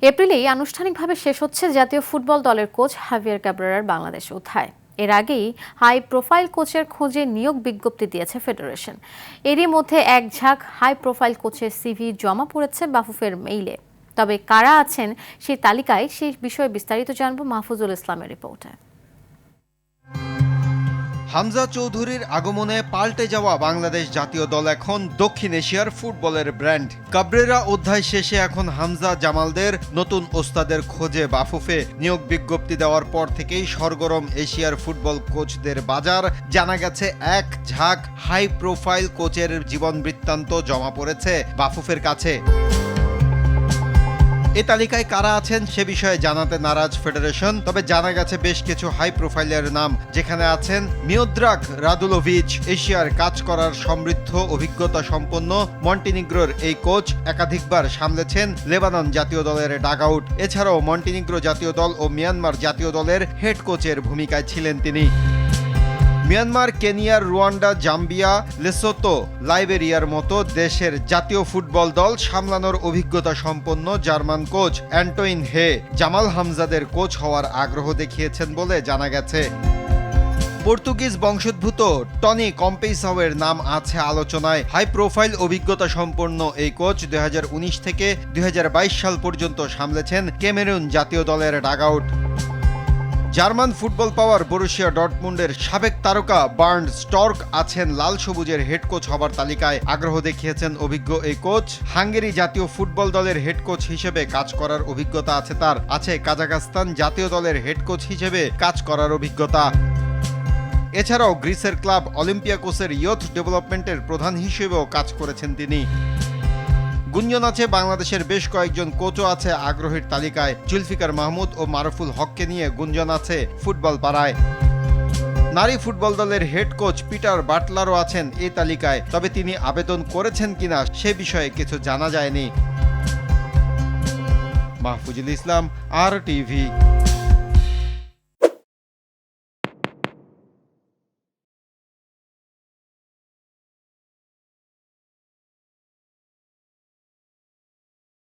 এপ্রিলেই আনুষ্ঠানিকভাবে শেষ হচ্ছে জাতীয় ফুটবল দলের কোচ হাভিয়ার ক্যাব্রেরার বাংলাদেশ অধ্যায়। এর আগেই হাই প্রোফাইল কোচের খোঁজে নিয়োগ বিজ্ঞপ্তি দিয়েছে ফেডারেশন। এরই মধ্যে এক ঝাঁক হাই প্রোফাইল কোচের সিভি জমা পড়েছে বাফুফের মেইলে। তবে কারা আছেন সেই তালিকায় সেই বিষয়ে বিস্তারিত জানবো মাহফুজুল ইসলামের রিপোর্টে। হামজা চৌধুরীর আগমনে পাল্টে যাওয়া বাংলাদেশ জাতীয় দল এখন দক্ষিণ এশিয়ার ফুটবলের ব্র্যান্ড। কাবরেরা অধ্যায় শেষে এখন হামজা জামালদের নতুন ওস্তাদের খোঁজে বাফুফে। নিয়োগ বিজ্ঞপ্তি দেওয়ার পর থেকেই সরগরম এশিয়ার ফুটবল কোচদের বাজার। জানা গেছে এক ঝাঁক হাই প্রোফাইল কোচের জীবন বৃত্তান্ত জমা পড়েছে বাফুফের কাছে। এ তালিকায় কারা আছেন সে বিষয়ে জানাতে নারাজ ফেডারেশন। তবে জানা গেছে বেশ কিছু হাই প্রোফাইলের নাম, যেখানে আছেন মিওদ্রাক রাদুলোভিচ। এশিয়ার কাজ করার সমৃদ্ধ অভিজ্ঞতা সম্পন্ন মন্টিনিগ্রোর এই কোচ একাধিকবার সামলেছেন লেবানন জাতীয় দলের ডাগআউট। এছাড়াও মন্টিনিগ্রো জাতীয় দল ও মিয়ানমার জাতীয় দলের হেড কোচের ভূমিকায় ছিলেন তিনি। মিয়ানমার, কেনিয়ার, রুয়ান্ডা, জাম্বিয়া, লেসোতো, লাইবেরিয়ার মতো দেশের জাতীয় ফুটবল দল সামলানোর অভিজ্ঞতা সম্পন্ন জার্মান কোচ অ্যান্টোইন হে জামাল হামজাদের কোচ হওয়ার আগ্রহ দেখিয়েছেন বলে জানা গেছে। পর্তুগিজ বংশোদ্ভূত টনি কম্পেইসাওয়ের নাম আছে আলোচনায়। হাই প্রোফাইল অভিজ্ঞতা সম্পন্ন এই কোচ 2019 থেকে 2022 সাল পর্যন্ত সামলেছেন ক্যামেরুন জাতীয় দলের ডাগআউট। জার্মান ফুটবল পাওয়ার বরুশিয়া ডর্টমুন্ডের সাবেক তারকা বার্ন্ড স্টর্ক আছেন লাল সবুজের হেড কোচ হবার তালিকায়। আগ্রহ দেখিয়েছেন অভিজ্ঞ এই কোচ। হাঙ্গেরি জাতীয় ফুটবল দলের হেড কোচ হিসেবে কাজ করার অভিজ্ঞতা আছে তার। আছে কাজাখস্তান জাতীয় দলের হেড কোচ হিসেবে কাজ করার অভিজ্ঞতা। এছাড়াও গ্রিসের ক্লাব অলিম্পিয়াকোসের ইয়ুথ ডেভেলপমেন্টের প্রধান হিসেবেও কাজ করেছেন তিনি। গুঞ্জন আছে বাংলাদেশের বেশ কয়েকজন কোচও আছে আগ্রহীর তালিকায়। জুলফিকার মাহমুদ ও মারুফুল হককে নিয়ে গুঞ্জন আছে ফুটবল পাড়ায়। নারী ফুটবল দলের হেড কোচ পিটার বাটলারও আছেন এই তালিকায়। তবে তিনি আবেদন করেছেন কিনা সে বিষয়ে কিছু জানা যায়নি। মাহফুজুল ইসলাম, RTV।